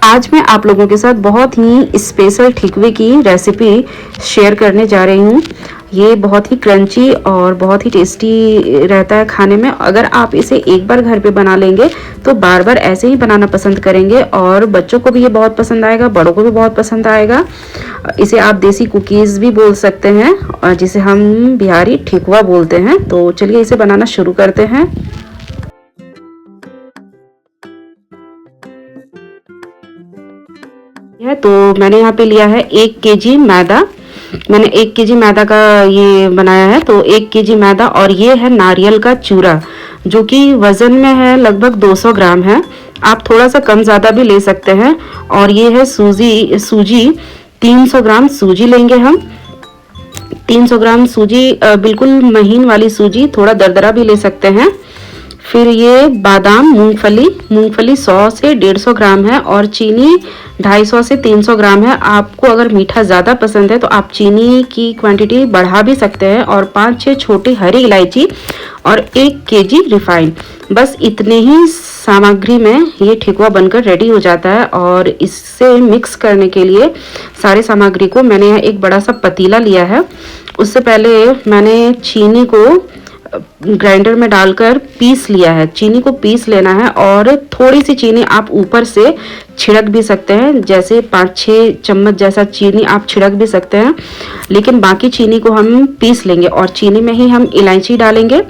आज मैं आप लोगों के साथ बहुत ही स्पेशल ठिकवे की रेसिपी शेयर करने जा रही हूँ। ये बहुत ही क्रंची और बहुत ही टेस्टी रहता है खाने में। अगर आप इसे एक बार घर पे बना लेंगे तो बार बार ऐसे ही बनाना पसंद करेंगे और बच्चों को भी ये बहुत पसंद आएगा, बड़ों को भी बहुत पसंद आएगा। इसे आप देसी कुकीज़ भी बोल सकते हैं और जिसे हम बिहारी ठेकुआ बोलते हैं। तो चलिए इसे बनाना शुरू करते हैं। तो मैंने यहाँ पे लिया है 1 केजी मैदा। मैंने 1 केजी मैदा का ये बनाया है। तो 1 केजी मैदा और ये है नारियल का चूरा जो कि वज़न में है लगभग 200 ग्राम है। आप थोड़ा सा कम ज़्यादा भी ले सकते हैं। और ये है सूजी 300 ग्राम सूजी लेंगे हम। 300 ग्राम सूजी, बिल्कुल महीन वाली सूजी, थोड़ा दरदरा भी ले सकते हैं। फिर ये बादाम, मूंगफली 100 से 150 ग्राम है और चीनी 250 से 300 ग्राम है। आपको अगर मीठा ज़्यादा पसंद है तो आप चीनी की क्वांटिटी बढ़ा भी सकते हैं। और 5-6 छोटी हरी इलायची और 1 केजी रिफाइन। बस इतने ही सामग्री में ये ठेकुआ बनकर रेडी हो जाता है। और इससे मिक्स करने के लिए सारे सामग्री को मैंने यहाँ एक बड़ा सा पतीला लिया है। उससे पहले मैंने चीनी को ग्राइंडर में डालकर पीस लिया है। चीनी को पीस लेना है और थोड़ी सी चीनी आप ऊपर से छिड़क भी सकते हैं, जैसे 5-6 चम्मच जैसा चीनी आप छिड़क भी सकते हैं। लेकिन बाकी चीनी को हम पीस लेंगे और चीनी में ही हम इलायची डालेंगे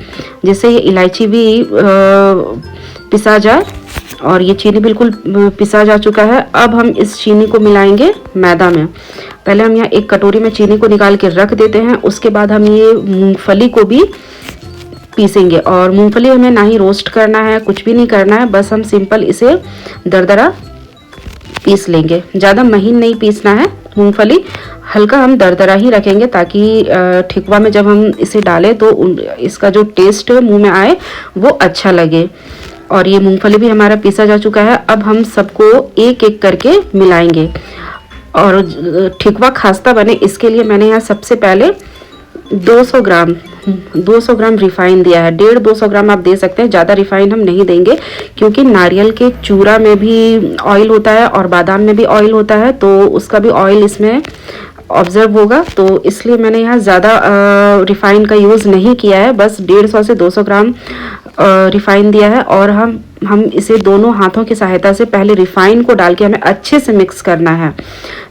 जिससे ये इलायची भी पिसा जाए। और ये चीनी बिल्कुल पिसा जा चुका है। अब हम इस चीनी को मिलाएंगे मैदा में। पहले हम यहाँ एक कटोरी में चीनी को निकाल के रख देते हैं। उसके बाद हम ये मूंगफली को भी पीसेंगे। और मूंगफली हमें ना ही रोस्ट करना है, कुछ भी नहीं करना है, बस हम सिंपल इसे दरदरा पीस लेंगे। ज़्यादा महीन नहीं पीसना है मूंगफली, हल्का हम दरदरा ही रखेंगे ताकि ठेकुआ में जब हम इसे डालें तो इसका जो टेस्ट मुंह में आए वो अच्छा लगे। और ये मूंगफली भी हमारा पीसा जा चुका है। अब हम सबको एक एक करके मिलाएंगे और ठेकुआ खास्ता बने इसके लिए मैंने यहाँ सबसे पहले 200 ग्राम रिफाइन दिया है। 150-200 ग्राम आप दे सकते हैं, ज़्यादा रिफाइन हम नहीं देंगे क्योंकि नारियल के चूरा में भी ऑयल होता है और बादाम में भी ऑयल होता है, तो उसका भी ऑयल इसमें ऑब्जर्व होगा। तो इसलिए मैंने यहाँ ज़्यादा रिफाइन का यूज़ नहीं किया है, बस 150 से 200 ग्राम रिफाइन दिया है। और हम इसे दोनों हाथों की सहायता से पहले रिफाइन को डाल के हमें अच्छे से मिक्स करना है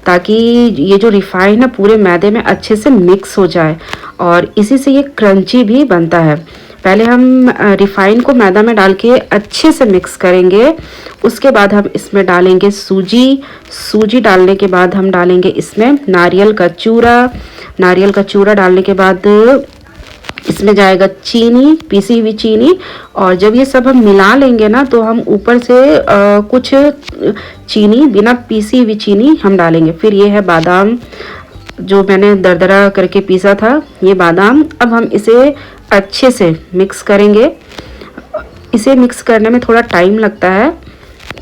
ताकि ये जो रिफाइन है पूरे मैदे में अच्छे से मिक्स हो जाए और इसी से ये क्रंची भी बनता है। पहले हम रिफाइन को मैदा में डाल के अच्छे से मिक्स करेंगे। उसके बाद हम इसमें डालेंगे सूजी डालने के बाद हम डालेंगे इसमें नारियल का चूरा डालने के बाद इसमें जाएगा चीनी, पिसी हुई चीनी। और जब ये सब हम मिला लेंगे ना तो हम ऊपर से कुछ चीनी, बिना पीसी हुई चीनी हम डालेंगे। फिर ये है बादाम जो मैंने दरदरा करके पीसा था, ये बादाम। अब हम इसे अच्छे से मिक्स करेंगे। इसे मिक्स करने में थोड़ा टाइम लगता है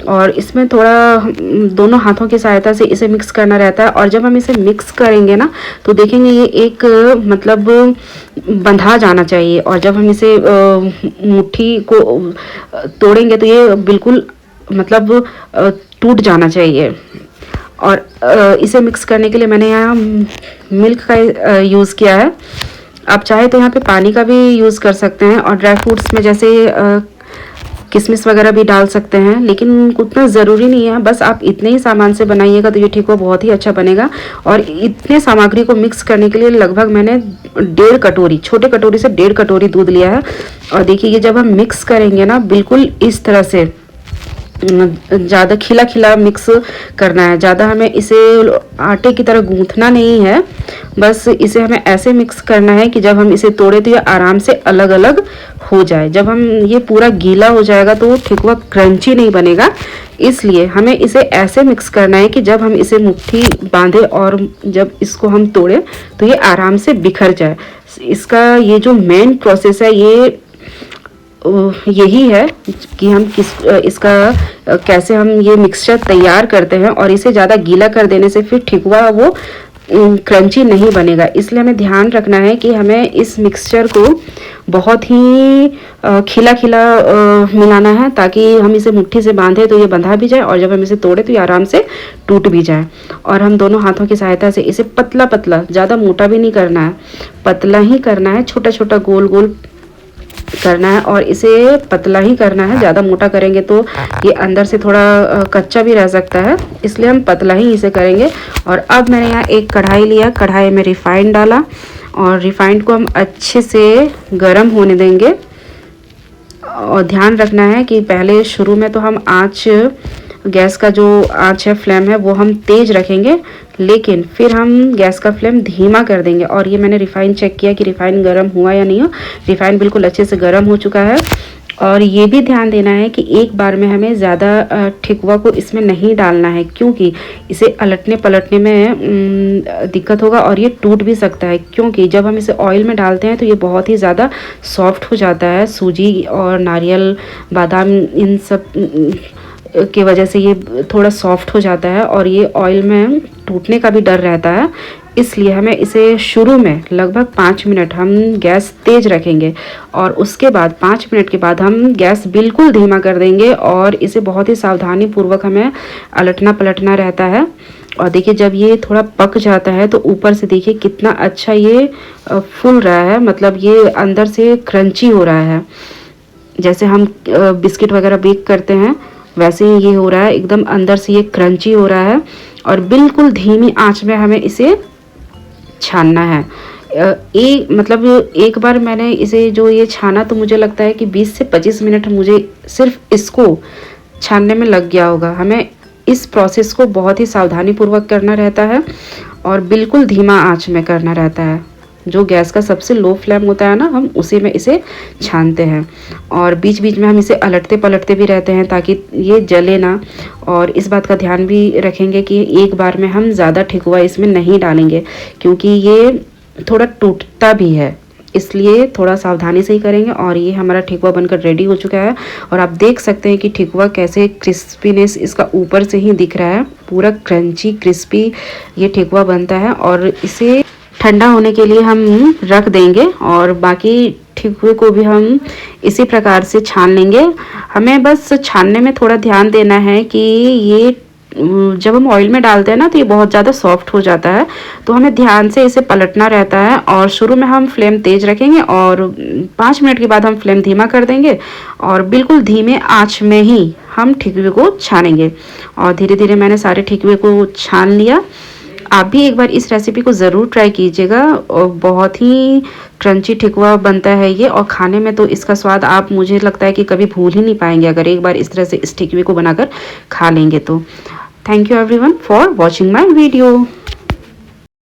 और इसमें थोड़ा दोनों हाथों की सहायता से इसे मिक्स करना रहता है। और जब हम इसे मिक्स करेंगे ना तो देखेंगे ये एक मतलब बंधा जाना चाहिए। और जब हम इसे मुट्ठी को तोड़ेंगे तो ये बिल्कुल मतलब टूट जाना चाहिए। और इसे मिक्स करने के लिए मैंने यहाँ मिल्क का यूज़ किया है। आप चाहे तो यहाँ पे पानी का भी यूज़ कर सकते हैं और ड्राई फ्रूट्स में जैसे किशमिश वगैरह भी डाल सकते हैं, लेकिन उतना ज़रूरी नहीं है। बस आप इतने ही सामान से बनाइएगा तो ये ठेकुआ बहुत ही अच्छा बनेगा। और इतने सामग्री को मिक्स करने के लिए लगभग मैंने 1.5 कटोरी, छोटे कटोरी से 1.5 कटोरी दूध लिया है। और देखिए ये जब हम मिक्स करेंगे ना बिल्कुल इस तरह से ज़्यादा खिला मिक्स करना है। ज़्यादा हमें इसे आटे की तरह गूंथना नहीं है, बस इसे हमें ऐसे मिक्स करना है कि जब हम इसे तोड़े तो ये आराम से अलग अलग हो जाए। जब हम ये पूरा गीला हो जाएगा तो ठेकुआ क्रंची नहीं बनेगा, इसलिए हमें इसे ऐसे मिक्स करना है कि जब हम इसे मुट्ठी बांधे और जब इसको हम तोड़े तो ये आराम से बिखर जाए। इसका ये जो मेन प्रोसेस है ये यही है कि हम कैसे हम ये मिक्सचर तैयार करते हैं। और इसे ज़्यादा गीला कर देने से फिर ठेकुआ वो क्रंची नहीं बनेगा। इसलिए हमें ध्यान रखना है कि हमें इस मिक्सचर को बहुत ही खिला खिला मिलाना है, ताकि हम इसे मुट्ठी से बांधे तो ये बंधा भी जाए और जब हम इसे तोड़े तो ये आराम से टूट भी जाए। और हम दोनों हाथों की सहायता से इसे पतला पतला, ज़्यादा मोटा भी नहीं करना है, पतला ही करना है, छोटा छोटा गोल गोल करना है और इसे पतला ही करना है। ज़्यादा मोटा करेंगे तो ये अंदर से थोड़ा कच्चा भी रह सकता है, इसलिए हम पतला ही इसे करेंगे। और अब मैंने यहाँ एक कढ़ाई लिया, कढ़ाई में रिफाइंड डाला और रिफाइंड को हम अच्छे से गरम होने देंगे। और ध्यान रखना है कि पहले शुरू में तो हम आँच, गैस का जो आँच है, फ्लेम है, वो हम तेज़ रखेंगे, लेकिन फिर हम गैस का फ्लेम धीमा कर देंगे। और ये मैंने रिफ़ाइन चेक किया कि रिफ़ाइन गर्म हुआ या नहीं हो। रिफ़ाइन बिल्कुल अच्छे से गर्म हो चुका है। और ये भी ध्यान देना है कि एक बार में हमें ज़्यादा ठेकुआ को इसमें नहीं डालना है, क्योंकि इसे अलटने पलटने में दिक्कत होगा और ये टूट भी सकता है। क्योंकि जब हम इसे ऑयल में डालते हैं तो ये बहुत ही ज़्यादा सॉफ्ट हो जाता है। सूजी और नारियल, बादाम, इन सब की वजह से ये थोड़ा सॉफ्ट हो जाता है और ये ऑयल में टूटने का भी डर रहता है। इसलिए हमें इसे शुरू में लगभग 5 मिनट हम गैस तेज़ रखेंगे और उसके बाद 5 मिनट के बाद हम गैस बिल्कुल धीमा कर देंगे और इसे बहुत ही सावधानी पूर्वक हमें अलटना पलटना रहता है। और देखिए जब ये थोड़ा पक जाता है तो ऊपर से देखिए कितना अच्छा ये फूल रहा है, मतलब ये अंदर से क्रंची हो रहा है। जैसे हम बिस्किट वगैरह बेक करते हैं वैसे ही ये हो रहा है, एकदम अंदर से ये क्रंची हो रहा है। और बिल्कुल धीमी आंच में हमें इसे छानना है। एक बार मैंने इसे जो ये छाना तो मुझे लगता है कि 20 से 25 मिनट मुझे सिर्फ इसको छानने में लग गया होगा। हमें इस प्रोसेस को बहुत ही सावधानी पूर्वक करना रहता है और बिल्कुल धीमा आंच में करना रहता है। जो गैस का सबसे लो फ्लेम होता है ना, हम उसी में इसे छानते हैं और बीच बीच में हम इसे अलटते पलटते भी रहते हैं ताकि ये जले ना। और इस बात का ध्यान भी रखेंगे कि एक बार में हम ज़्यादा ठेकुआ इसमें नहीं डालेंगे, क्योंकि ये थोड़ा टूटता भी है, इसलिए थोड़ा सावधानी से ही करेंगे। और ये हमारा ठेकुआ बनकर रेडी हो चुका है और आप देख सकते हैं कि ठेकुआ कैसे क्रिस्पीनेस इसका ऊपर से ही दिख रहा है, पूरा क्रंची क्रिस्पी ये ठेकुआ बनता है। और इसे ठंडा होने के लिए हम रख देंगे और बाकी ठेकुए को भी हम इसी प्रकार से छान लेंगे। हमें बस छानने में थोड़ा ध्यान देना है कि ये जब हम ऑयल में डालते हैं ना तो ये बहुत ज़्यादा सॉफ्ट हो जाता है, तो हमें ध्यान से इसे पलटना रहता है। और शुरू में हम फ्लेम तेज़ रखेंगे और 5 मिनट के बाद हम फ्लेम धीमा कर देंगे और बिल्कुल धीमे आंच में ही हम ठेकुए को छानेंगे। और धीरे धीरे मैंने सारे ठेकुए को छान लिया। आप भी एक बार इस रेसिपी को ज़रूर ट्राई कीजिएगा और बहुत ही क्रंची ठेकुआ बनता है ये, और खाने में तो इसका स्वाद आप, मुझे लगता है कि कभी भूल ही नहीं पाएंगे अगर एक बार इस तरह से इस ठेकुए को बनाकर खा लेंगे तो। Thank you everyone for watching my video.